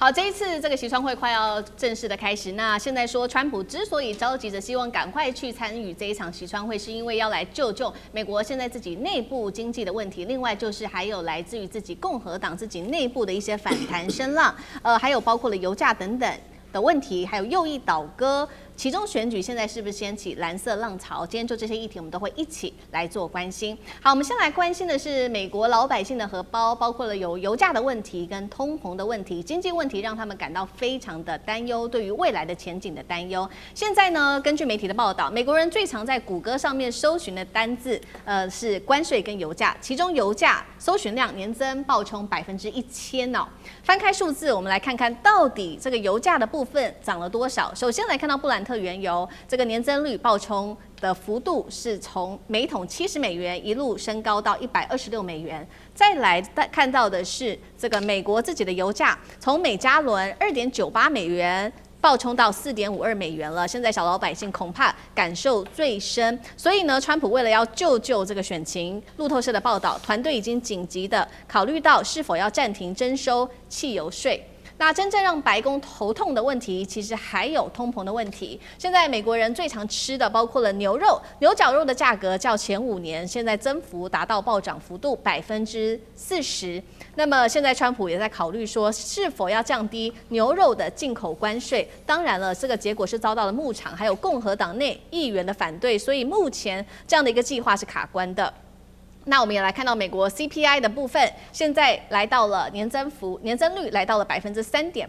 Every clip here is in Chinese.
好，這一次這個習川會快要正式的開始。那現在說，川普之所以着急着希望趕快去參與這一場習川會，是因為要來救美國現在自己內部經濟的問題。另外就是還有來自於自己共和黨自己內部的一些反彈聲浪，還有包括了油價等等的問題，還有右翼倒戈。其中選舉現在是不是掀起藍色浪潮？今天就這些議題，我們都會一起來做關心。好，我們先來關心的是美國老百姓的荷包，包括了有油價的問題跟通膨的問題，經濟問題讓他們感到非常的擔憂，對於未來的前景的擔憂。現在呢，根據媒體的報道，美國人最常在谷歌上面搜尋的單字，是關稅跟油價，其中油價搜尋量年增暴衝1000%哦。翻開數字，我們來看看到底這個油價的部分漲了多少。首先來看到布蘭特原油，這個年增率暴衝的幅度是從每桶70美元一路升高到126美元。再來看到的是這個美國自己的油價，從每加侖2.98美元暴衝到4.52美元了。現在小老百姓恐怕感受最深。所以呢，川普為了要救這個選情，路透社的報道，團隊已經緊急的考慮到是否要暫停徵收汽油稅。那真正讓白宮頭痛的問題，其實還有通膨的問題。現在美國人最常吃的包括了牛肉，牛絞肉的價格較前5年現在增幅達到暴漲幅度40%。那麼現在川普也在考慮說，是否要降低牛肉的進口關稅。當然了，這個結果是遭到了牧場還有共和黨內議員的反對，所以目前這樣的一個計劃是卡關的。那我們也來看到美國 CPI 的部分，現在來到了年增率來到了3.8%，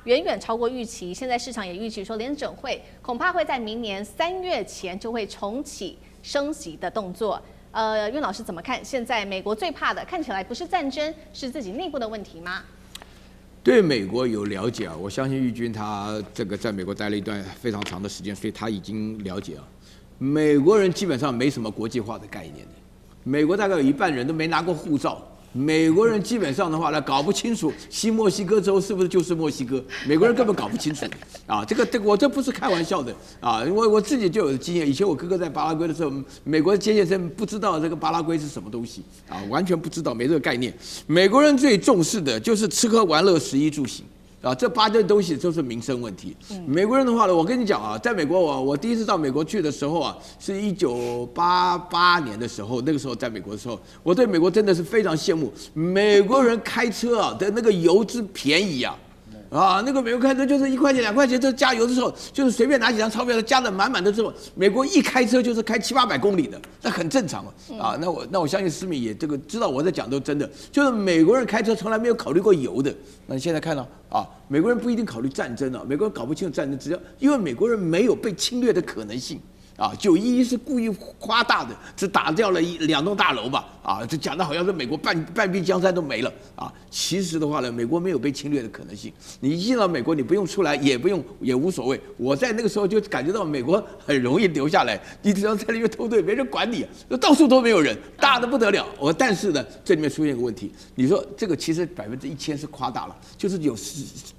遠遠超過預期。現在市場也預期說，聯準會恐怕會在明年3月前就會重啟升息的動作。苑老師怎麼看？現在美國最怕的看起來不是戰爭，是自己內部的問題嗎？對美國有了解啊，我相信玉君他這個在美國待了一段非常長的時間，所以他已經了解啊。美國人基本上沒什麼國際化的概念的。美國大概有一半人都沒拿過護照，美國人基本上的話呢，搞不清楚新墨西哥州是不是就是墨西哥，美國人根本搞不清楚啊。這個我这不是開玩笑的啊，我自己就有經驗。以前我哥哥在巴拉圭的時候，美國接線生不知道這個巴拉圭是什麼東西啊，完全不知道，沒這個概念。美國人最重視的就是吃喝玩樂、食衣住行。啊，這8件東西都是民生問題。美國人的話呢，我跟你講啊，在美國我第一次到美國去的時候啊，是1988年的時候，那個時候在美國的時候，我對美國真的是非常羨慕。美國人開車啊的那個油之便宜啊。啊，那個美國開車就是1塊錢、2塊錢，這加油的時候，就是隨便拿幾張鈔票，加的滿滿的之後，美國一開車就是開700-800公里的，那很正常啊。那我相信思敏也這個知道我在講都真的，就是美國人開車從來沒有考慮過油的。那你現在看到啊，美國人不一定考慮戰爭啊，美國人搞不清楚戰爭，只要因為美國人沒有被侵略的可能性。啊，911是故意誇大的，只打掉了2棟大樓吧？啊，這講的好像是美國半壁江山都沒了啊。其實的話呢，美國沒有被侵略的可能性。你一進到美國，你不用出來，也無所謂。我在那個時候就感覺到美國很容易留下來，你只要在那邊偷渡，沒人管你，到處都沒有人，大的不得了。但是呢，這裡面出現一個問題，你說這個其實1000%是誇大了，就是有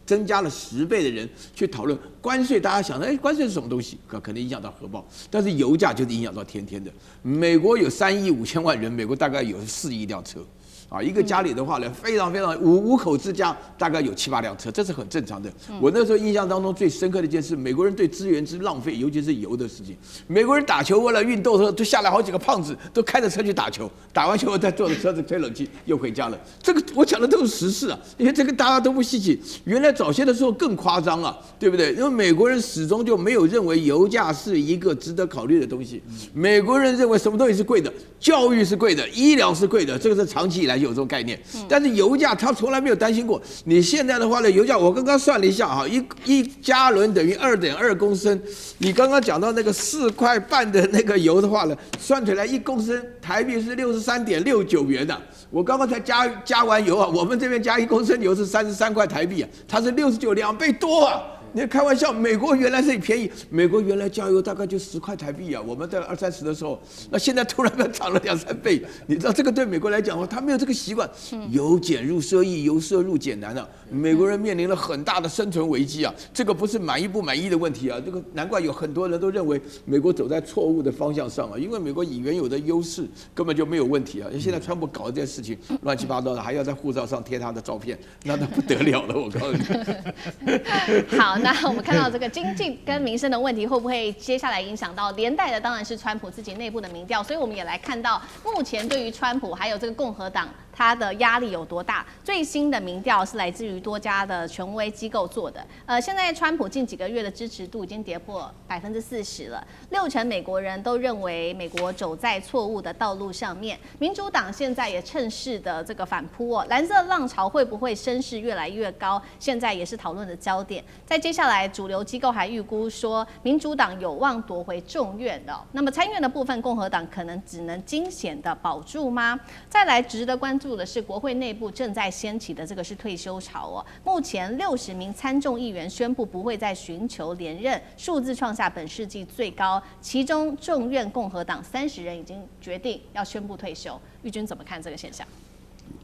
增加了10倍的人去討論關稅。大家想，關稅是什麼東西？可能影響到荷包。但是油價就是影響到天天的。美國有3億5千萬人，美國大概有4億輛車，啊，一個家裡的話呢，非常五口之家大概有7-8輛車，這是很正常的。我那時候印象當中最深刻的一件事，美國人對資源之浪費，尤其是油的事情。美國人打球為了運動的時候，就下來好幾個胖子都開着車去打球，打完球再坐着車子吹冷氣又回家了。這個我講的都是實事啊，因為這個大家都不稀奇。原來早些的時候更誇張啊，對不對？因為美國人始終就沒有認為油價是一個值得考慮的東西。美國人認為什麼東西是貴的？教育是貴的，醫療是貴的，這個是長期以來有這種概念。但是油價他從來沒有擔心過。你現在的話呢，油價我剛剛算了一下哈，一加侖等於2.2公升。你剛剛講到那個4塊半的那個油的話呢，算起來1公升台幣是63.69元的。我剛剛才加完油啊，我們這邊加1公升油是33塊台幣啊，它是69，2倍多啊。你開玩笑，美國原來是便宜，美國原來加油大概就10塊台幣啊，我們在20、30的時候，那現在突然間漲了2、3倍，你知道這個對美國來講，他沒有這個習慣，由儉入奢易，由奢入儉難啊。美國人面臨了很大的生存危機啊，這個不是滿意不滿意的問題啊，這個難怪有很多人都認為美國走在錯誤的方向上啊，因為美國以原有的優勢根本就沒有問題啊，現在川普搞這件事情亂七八糟的，還要在護照上貼他的照片，那不得了了，我告訴你。好，那我們看到這個经濟跟民生的問題會不會接下來影響到連帶的，當然是川普自己內部的民調，所以我們也來看到目前對於川普還有这個共和党它的壓力有多大。最新的民調是來自於多家的權威機構做的，現在川普近幾個月的支持度已經跌破40%了，60%美國人都認為美國走在錯誤的道路上面。民主黨現在也趁勢的這個反撲藍色浪潮會不會聲勢越來越高？現在也是討論的焦點。在接下來，主流機構還預估說，民主黨有望奪回眾院的。那麼參院的部分，共和黨可能只能驚險的保住嗎？再來，值得關注的是，國會內部正在掀起的這個是退休潮哦。目前60名參眾議員宣布不會再尋求連任，數字創下本世紀最高。其中眾院共和黨30人已經決定要宣布退休。玉君怎麼看這個現象？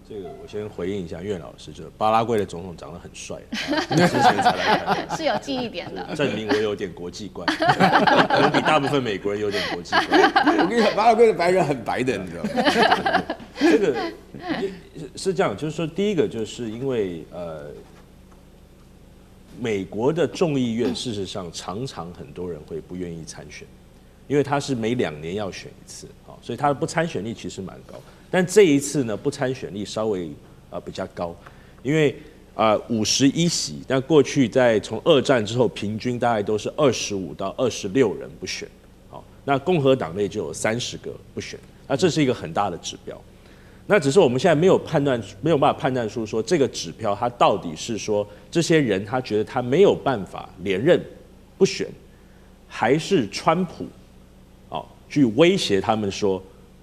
這個我先回應一下苑老師，就是巴拉圭的總統長得很帥，之前才來看，是有記憶點的，證明我有點國際觀，可能比大部分美國人有點國際觀。我跟你講，巴拉圭的白人很白的，你知道嗎？這個是這樣，就是說，第一個就是因為美國的眾議院事實上常常很多人會不願意參選，因為他是每2年要選一次，所以他的不參選率其實蠻高。但這一次呢，不參選率稍微比較高，因為51席，但過去在從2戰之後，平均大概都是25到26人不選，好，那共和黨內就有30個不選，那這是一個很大的指標。那只是我們現在沒有辦法判斷出說這個指標它到底是說這些人他覺得他沒有辦法連任不選，還是川普去威脅他們說，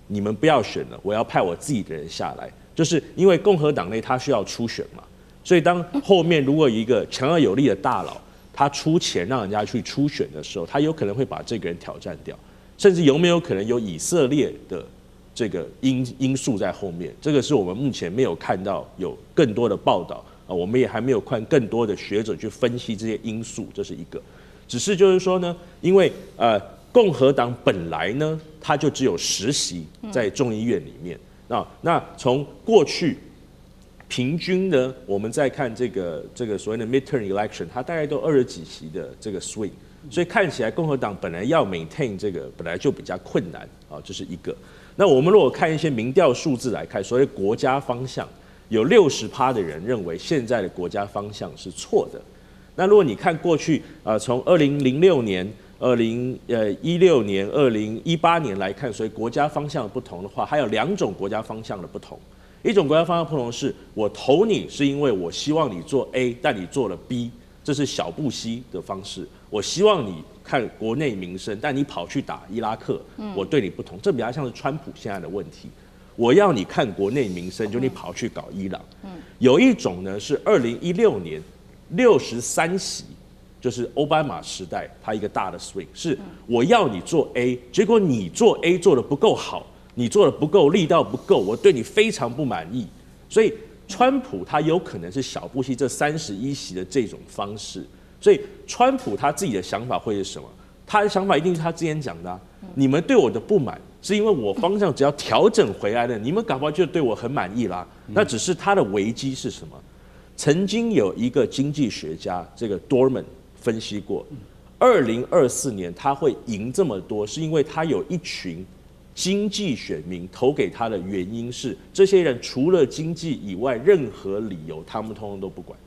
你們不要選了，我要派我自己的人下來。就是因為共和黨內他需要初選嘛，所以當後面如果有一個強而有力的大佬，他出錢讓人家去初選的時候，他有可能會把這個人挑戰掉，甚至有沒有可能有以色列的這個因素在後面？這個是我們目前沒有看到有更多的報道啊，我們也還沒有看更多的學者去分析這些因素，這是一個。只是就是說呢，因為共和黨本來呢，它就只有10席在眾議院裡面啊。那從過去平均呢，我們再看這個所謂的 midterm election， 它大概都20幾席的這個 swing， 所以看起來共和黨本來要 maintain 這個本來就比較困難啊，這是一個。那我們如果看一些民調數字來看，所謂國家方向，有60%的人認為現在的國家方向是錯的。那如果你看過去從2006年、2016年、2018年來看，所以國家方向的不同的話，還有2種國家方向的不同。一種國家方向不同是，我投你是因為我希望你做 A， 但你做了 B， 這是小布希的方式。我希望你看國內民生，但你跑去打伊拉克，我對你不同。這比較像是川普現在的問題。我要你看國內民生，就你跑去搞伊朗。有一種呢是2016年63席。就是奧巴馬時代，他一個大的 swing 是我要你做 A， 結果你做 A 做得不夠好，你做得不夠，力道不夠，我對你非常不滿意。所以川普他有可能是小布希這31席的這種方式。所以川普他自己的想法會是什麼？他的想法一定是他之前講的你們對我的不滿是因為我方向只要調整回來了，你們搞不好就對我很滿意啦。那只是他的危機是什麼？曾經有一個經濟學家，這個 Dorman。分析過，2024年他會贏這麼多，是因為他有一群經濟選民投給他的原因是，這些人除了經濟以外，任何理由他們通通都不管。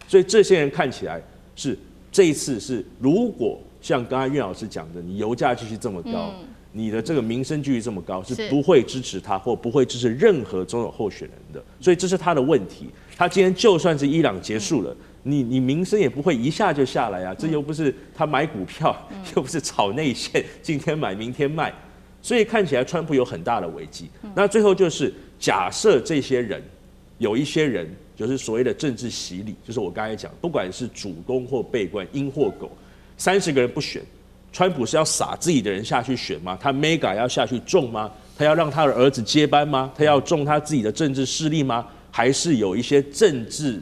所以這些人看起來是這一次是，如果像剛才苑老師講的，你油價繼續這麼高，你的這個民生繼續這麼高，是不會支持他或不會支持任何總統候選人的。所以這是他的問題。他今天就算是伊朗結束了。你民生也不會一下就下來啊，這又不是他買股票，又不是炒內線，今天買明天賣，所以看起來川普有很大的危機。那最後就是假設這些人有一些人就是所謂的政治洗禮，就是我剛才講，不管是主攻或被關，鷹或狗，30個人不選，川普是要撒自己的人下去選嗎？他 Mega 要下去種嗎？他要讓他的兒子接班嗎？他要種他自己的政治勢力嗎？還是有一些政治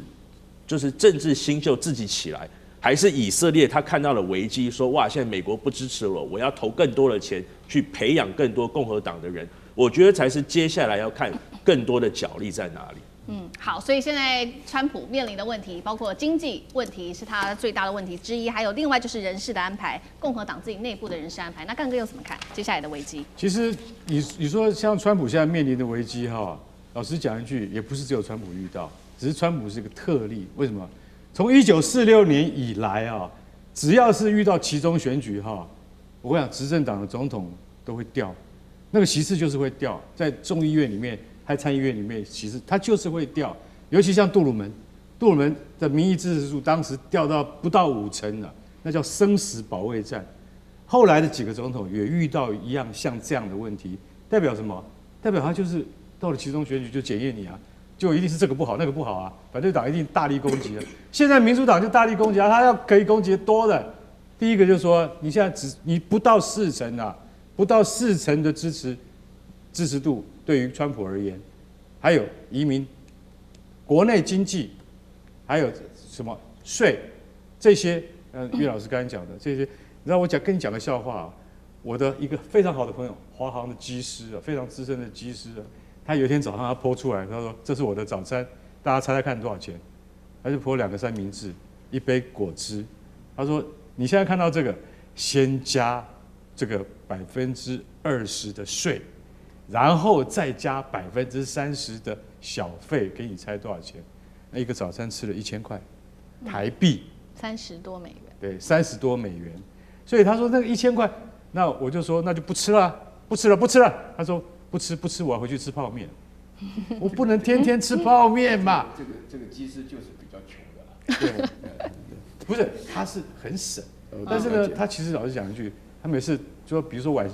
新秀自己起來？還是以色列他看到了危機，說哇，現在美國不支持我，我要投更多的錢去培養更多共和黨的人。我覺得才是接下來要看更多的角力在哪裡。好，所以現在川普面臨的問題，包括經濟問題是他最大的問題之一，還有另外就是人事的安排，共和党自己內部的人事安排。那幹哥又怎麼看接下來的危機？其實你說像川普現在面臨的危機哈，老實講一句，也不是只有川普遇到，只是川普是一個特例。為什麼？從1946年以來啊，只要是遇到期中選舉哈，我跟你講，執政党的總統都會掉，那個席次就是會掉，在眾議院裡面。在參議院裡面，其實他就是會掉，尤其像杜魯門的民意支持度當時掉到不到50%了，那叫生死保衛戰。後來的幾個總統也遇到一樣像這樣的問題，代表什麼？代表他就是到了期中選舉就檢驗你啊，就一定是這個不好那個不好啊，反對黨一定大力攻擊啊。現在民主黨就大力攻擊啊，他要可以攻擊多的。第一個就是說，你現在你不到40%啊，不到40%的支持度。對於川普而言，還有移民、國內經濟，還有什麼稅，這些，岳老師剛才講的這些，你知道我跟你講個笑話啊，我的一個非常好的朋友，華航的機師啊，非常資深的機師啊，他有一天早上他 po 出來，他說這是我的早餐，大家猜猜看多少錢？他就 po 2個三明治，一杯果汁，他說你現在看到這個，先加這個20%的稅。然後再加30%的小費，給你猜多少錢？那一個早餐吃了1000塊台幣，30多美元。对，30多美元。所以他說那個1000塊，那我就說那就不吃了，不吃了。他說不吃，我要回去吃泡麵。我不能天天吃泡麵嘛。这个机師就是比較窮的啦。對，不是，他是很省，但是呢，他其實老實講一句，他每次說，比如說晚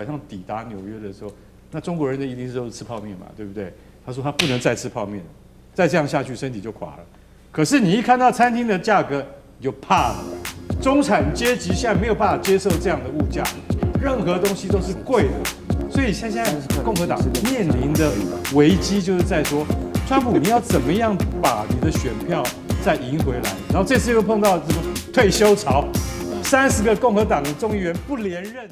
上抵達紐約的時候。那中國人的一定是都是吃泡麵嘛，對不對？他說他不能再吃泡麵了，再這樣下去身體就垮了。可是你一看到餐廳的價格，你就怕了。中產階級現在沒有辦法接受這樣的物價，任何東西都是貴的。所以現在共和黨面臨的危機就是在說，川普你要怎麼樣把你的選票再贏回來？然後這次又碰到這個退休潮，30個共和黨的眾議員不連任。